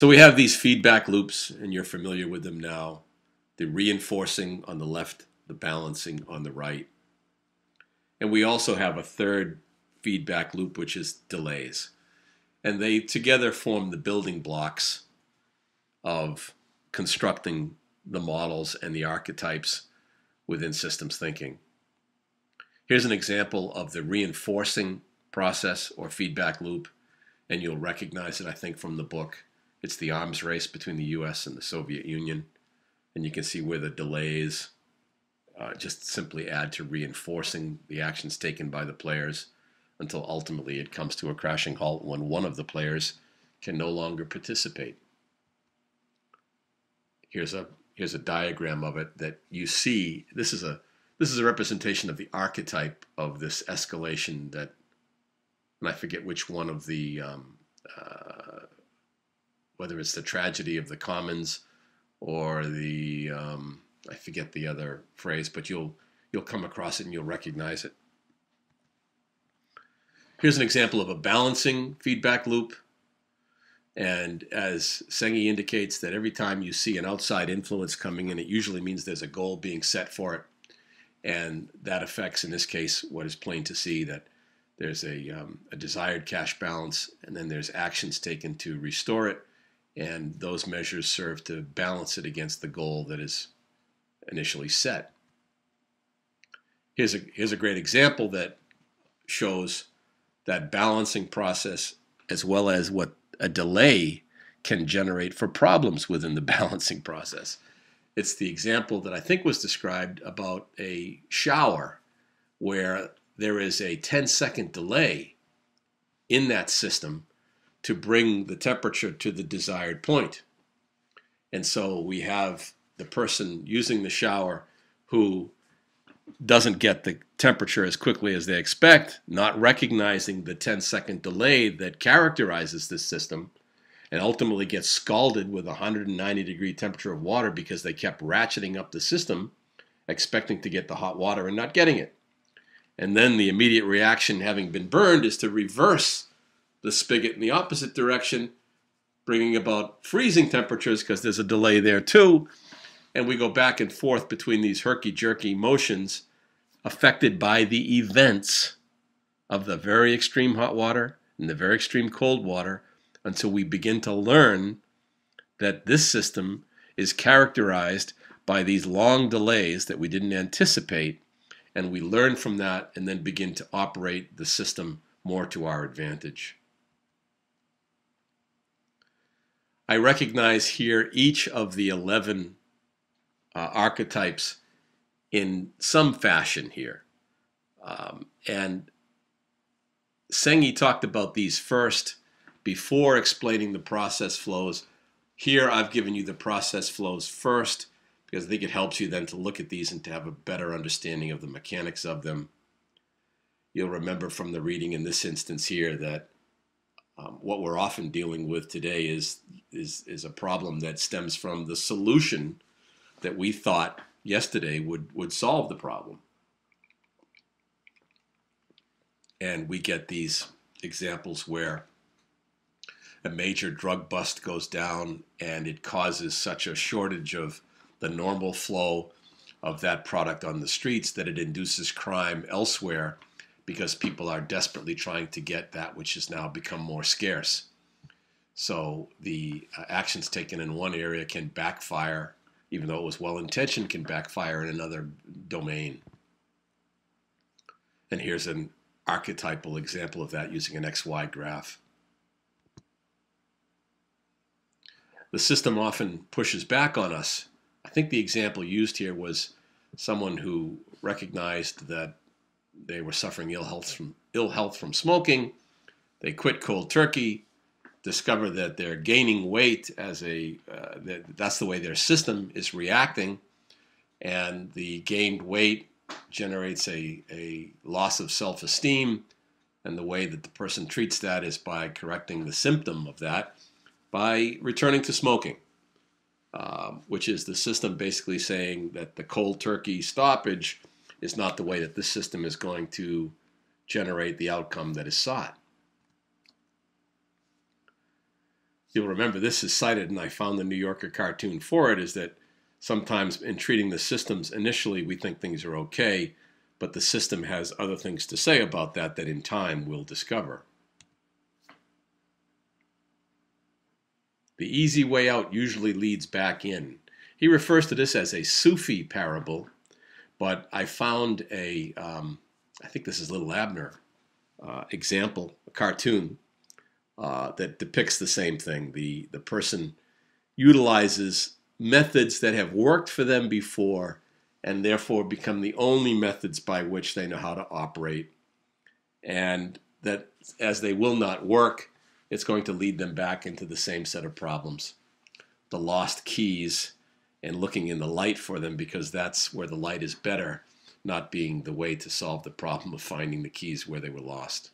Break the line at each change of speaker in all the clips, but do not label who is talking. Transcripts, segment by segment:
So we have these feedback loops, and you're familiar with them now. The reinforcing on the left, the balancing on the right. And we also have a third feedback loop, which is delays. And they together form the building blocks of constructing the models and the archetypes within systems thinking. Here's an example of the reinforcing process or feedback loop, and you'll recognize it, I think, from the book. It's the arms race between the US and the Soviet Union, and you can see where the delays just simply add to reinforcing the actions taken by the players until ultimately it comes to a crashing halt when one of the players can no longer participate. Here's a diagram of it that you see. This is a representation of the archetype of this escalation that, and I forget which one of the, whether it's the tragedy of the commons or the, I forget the other phrase, but you'll come across it and you'll recognize it. Here's an example of a balancing feedback loop. And as Sengi indicates, that every time you see an outside influence coming in, it usually means there's a goal being set for it. And that affects, in this case, what is plain to see, that there's a desired cash balance, and then there's actions taken to restore it. And those measures serve to balance it against the goal that is initially set. Here's a great example that shows that balancing process, as well as what a delay can generate for problems within the balancing process. It's the example that I think was described about a shower where there is a 10-second delay in that system to bring the temperature to the desired point. And so we have the person using the shower who doesn't get the temperature as quickly as they expect, not recognizing the 10-second delay that characterizes this system, and ultimately gets scalded with a 190-degree temperature of water because they kept ratcheting up the system, expecting to get the hot water and not getting it. And then the immediate reaction, having been burned, is to reverse the spigot in the opposite direction, bringing about freezing temperatures because there's a delay there too. And we go back and forth between these herky-jerky motions affected by the events of the very extreme hot water and the very extreme cold water until we begin to learn that this system is characterized by these long delays that we didn't anticipate, and we learn from that and then begin to operate the system more to our advantage. I recognize here each of the 11 archetypes in some fashion here. And Sengi talked about these first before explaining the process flows. Here I've given you the process flows first because I think it helps you then to look at these and to have a better understanding of the mechanics of them. You'll remember from the reading in this instance here that what we're often dealing with today is a problem that stems from the solution that we thought yesterday would solve the problem. And we get these examples where a major drug bust goes down and it causes such a shortage of the normal flow of that product on the streets that it induces crime elsewhere because people are desperately trying to get that which has now become more scarce. So the actions taken in one area can backfire, even though it was well-intentioned, can backfire in another domain. And here's an archetypal example of that using an XY graph. The system often pushes back on us. I think the example used here was someone who recognized that they were suffering ill health from smoking. They quit cold turkey, discover that they're gaining weight as that's the way their system is reacting, and the gained weight generates a loss of self-esteem, and the way that the person treats that is by correcting the symptom of that by returning to smoking, which is the system basically saying that the cold turkey stoppage is not the way that this system is going to generate the outcome that is sought. You'll remember this is cited, and I found the New Yorker cartoon for it, is that sometimes in treating the systems, initially we think things are okay, but the system has other things to say about that in time we'll discover. The easy way out usually leads back in. He refers to this as a Sufi parable, but I found I think this is Little Abner example, a cartoon that depicts the same thing. The person utilizes methods that have worked for them before and therefore become the only methods by which they know how to operate. And that as they will not work, it's going to lead them back into the same set of problems. The lost keys and looking in the light for them, because that's where the light is better, not being the way to solve the problem of finding the keys where they were lost.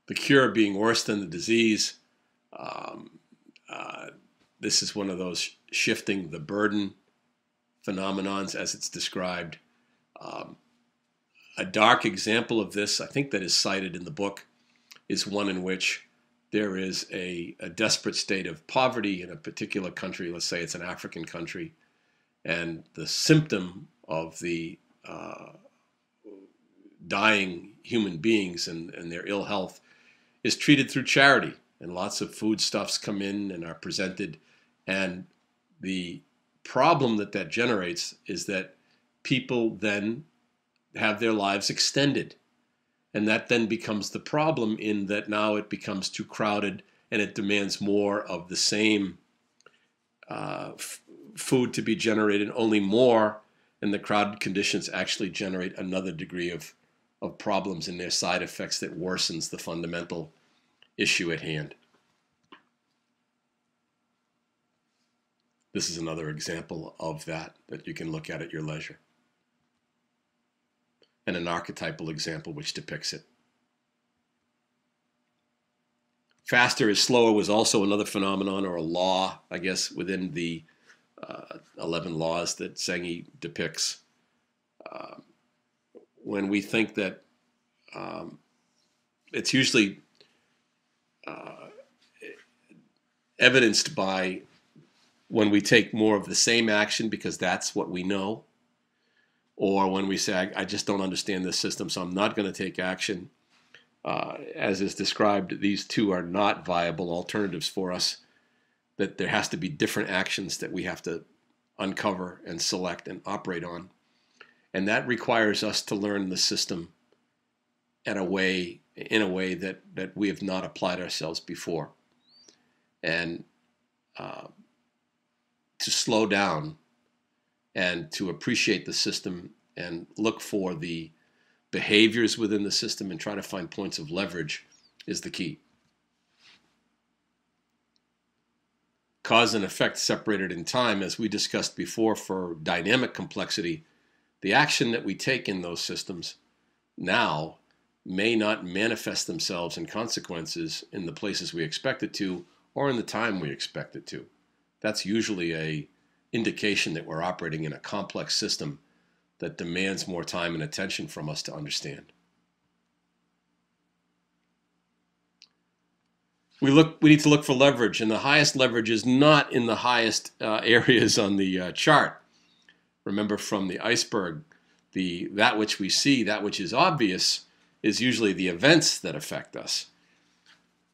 The cure being worse than the disease. This is one of those shifting the burden phenomenons as it's described. A dark example of this, I think, that is cited in the book, is one in which there is a desperate state of poverty in a particular country. Let's say it's an African country, and the symptom of the dying human beings and their ill health is treated through charity, and lots of foodstuffs come in and are presented, and the problem that generates is that people then have their lives extended, and that then becomes the problem, in that now it becomes too crowded and it demands more of the same food to be generated, only more, and the crowded conditions actually generate another degree of problems and their side effects that worsens the fundamental issue at hand. This is another example of that you can look at your leisure, and an archetypal example which depicts it. Faster is slower was also another phenomenon, or a law, I guess, within the 11 laws that Sengi depicts. When we think that it's usually evidenced by when we take more of the same action because that's what we know, or when we say, I just don't understand this system, so I'm not going to take action. As is described, these two are not viable alternatives for us, that there has to be different actions that we have to uncover and select and operate on. And that requires us to learn the system in a way that we have not applied ourselves before. And to slow down and to appreciate the system and look for the behaviors within the system and try to find points of leverage is the key. Cause and effect separated in time, as we discussed before, for dynamic complexity, the action that we take in those systems now may not manifest themselves in consequences in the places we expect it to, or in the time we expect it to. That's usually an indication that we're operating in a complex system that demands more time and attention from us to understand. We need to look for leverage, and the highest leverage is not in the highest areas on the chart. Remember, from the iceberg, that which we see, that which is obvious, is usually the events that affect us.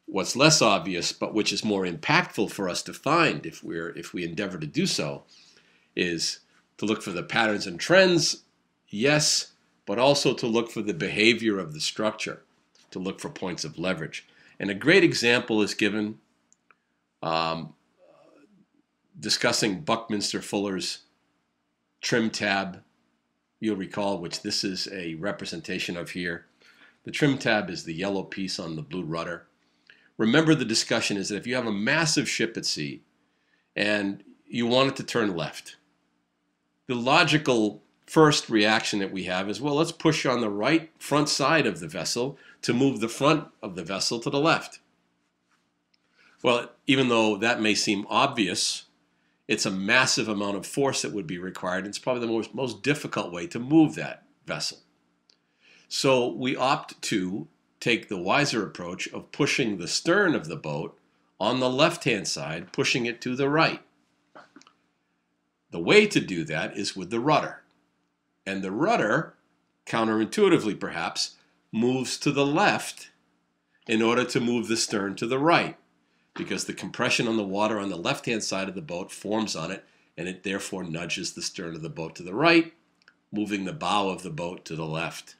What's less obvious, but which is more impactful for us to find if we endeavor to do so, is to look for the patterns and trends, yes, but also to look for the behavior of the structure, to look for points of leverage. And a great example is given discussing Buckminster Fuller's trim tab, you'll recall, which this is a representation of here. The trim tab is the yellow piece on the blue rudder. Remember, the discussion is that if you have a massive ship at sea and you want it to turn left, the logical first reaction that we have is, well, let's push on the right front side of the vessel to move the front of the vessel to the left. Well, even though that may seem obvious, it's a massive amount of force that would be required. It's probably the most difficult way to move that vessel. So we opt to take the wiser approach of pushing the stern of the boat on the left-hand side, pushing it to the right. The way to do that is with the rudder. And the rudder, counterintuitively perhaps, moves to the left in order to move the stern to the right, because the compression on the water on the left-hand side of the boat forms on it, and it therefore nudges the stern of the boat to the right, moving the bow of the boat to the left.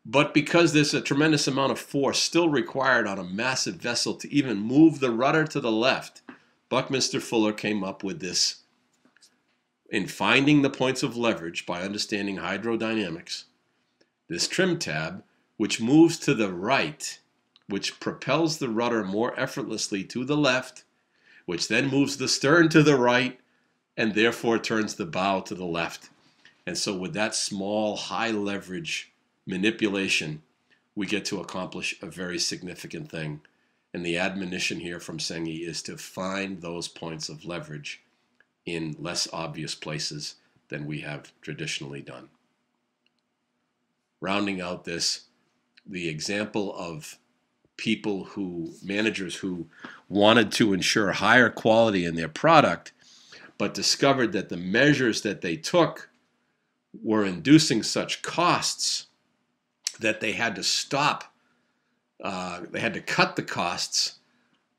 But because there's a tremendous amount of force still required on a massive vessel to even move the rudder to the left, Buckminster Fuller came up with this in finding the points of leverage by understanding hydrodynamics, this trim tab, which moves to the right, which propels the rudder more effortlessly to the left, which then moves the stern to the right, and therefore turns the bow to the left. And so with that small, high leverage manipulation, we get to accomplish a very significant thing. And the admonition here from Sengi is to find those points of leverage in less obvious places than we have traditionally done. Rounding out this, the example of managers who wanted to ensure higher quality in their product, but discovered that the measures that they took were inducing such costs that they had to stop, they had to cut the costs,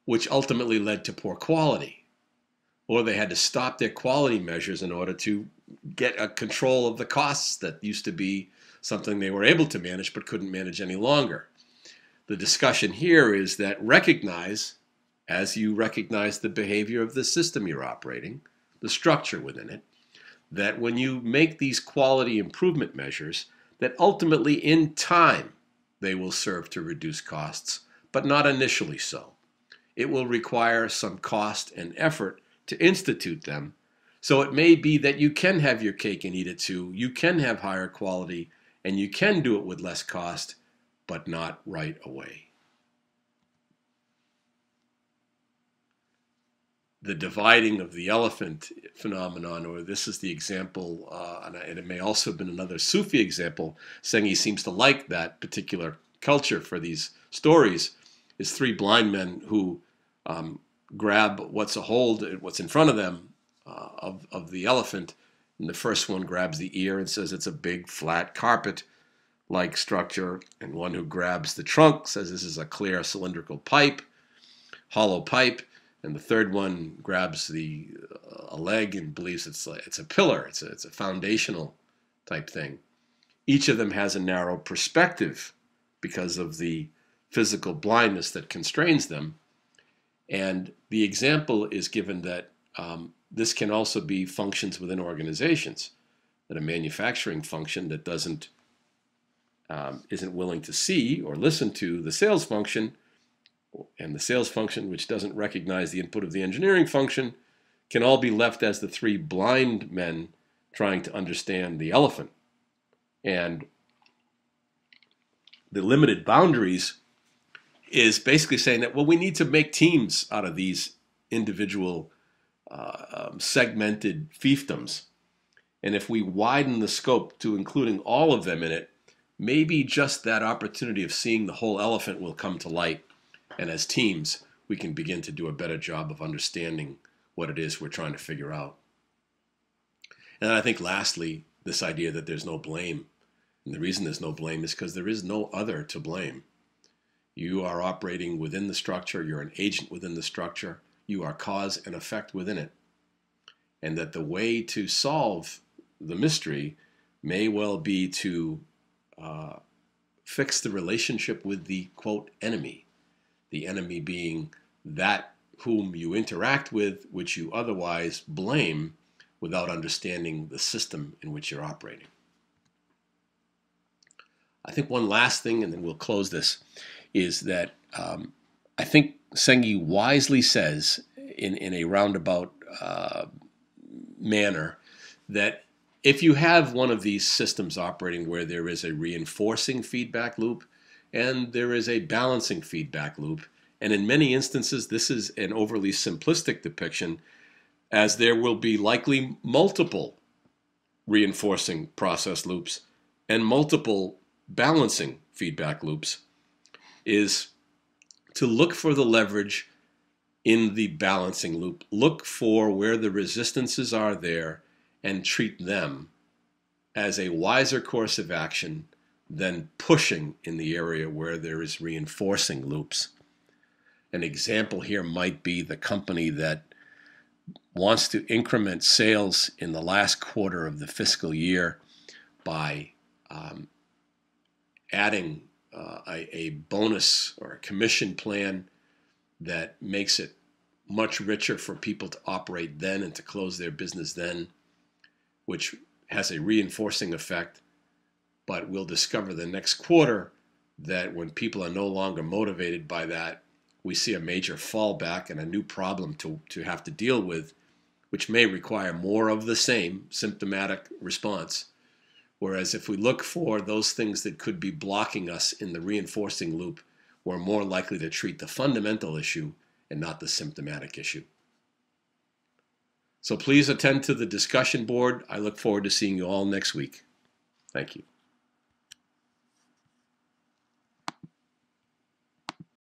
which ultimately led to poor quality. Or they had to stop their quality measures in order to get a control of the costs that used to be something they were able to manage but couldn't manage any longer. The discussion here is that recognize, as you recognize the behavior of the system you're operating, the structure within it, that when you make these quality improvement measures, that ultimately in time they will serve to reduce costs, but not initially so. It will require some cost and effort to institute them. So it may be that you can have your cake and eat it too. You can have higher quality and you can do it with less cost, but not right away. The dividing of the elephant phenomenon, or this is the example, and it may also have been another Sufi example. Sengi seems to like that particular culture for these stories, is three blind men who grab what's in front of them of the elephant. And the first one grabs the ear and says it's a big flat carpet-like structure. And one who grabs the trunk says this is a clear cylindrical pipe, hollow pipe. And the third one grabs a leg and believes it's a pillar. It's a foundational type thing. Each of them has a narrow perspective because of the physical blindness that constrains them. And the example is given that this can also be functions within organizations, that a manufacturing function that isn't willing to see or listen to the sales function, and the sales function which doesn't recognize the input of the engineering function, can all be left as the three blind men trying to understand the elephant. And the limited boundaries is basically saying that, well, we need to make teams out of these individual segmented fiefdoms. And if we widen the scope to including all of them in it, maybe just that opportunity of seeing the whole elephant will come to light. And as teams, we can begin to do a better job of understanding what it is we're trying to figure out. And I think lastly, this idea that there's no blame. And the reason there's no blame is because there is no other to blame. You are operating within the structure. You're an agent within the structure. You are cause and effect within it. And that the way to solve the mystery may well be to fix the relationship with the, quote, enemy. The enemy being that whom you interact with, which you otherwise blame without understanding the system in which you're operating. I think one last thing, and then we'll close this, is that I think Sengi wisely says in a roundabout manner that if you have one of these systems operating where there is a reinforcing feedback loop and there is a balancing feedback loop, and in many instances this is an overly simplistic depiction, as there will be likely multiple reinforcing process loops and multiple balancing feedback loops is to look for the leverage in the balancing loop. Look for where the resistances are there and treat them as a wiser course of action than pushing in the area where there is reinforcing loops. An example here might be the company that wants to increment sales in the last quarter of the fiscal year by adding a bonus or a commission plan that makes it much richer for people to operate then and to close their business then, which has a reinforcing effect. But we'll discover the next quarter that when people are no longer motivated by that, we see a major fallback and a new problem to have to deal with, which may require more of the same symptomatic response. Whereas if we look for those things that could be blocking us in the reinforcing loop, we're more likely to treat the fundamental issue and not the symptomatic issue. So please attend to the discussion board. I look forward to seeing you all next week. Thank you.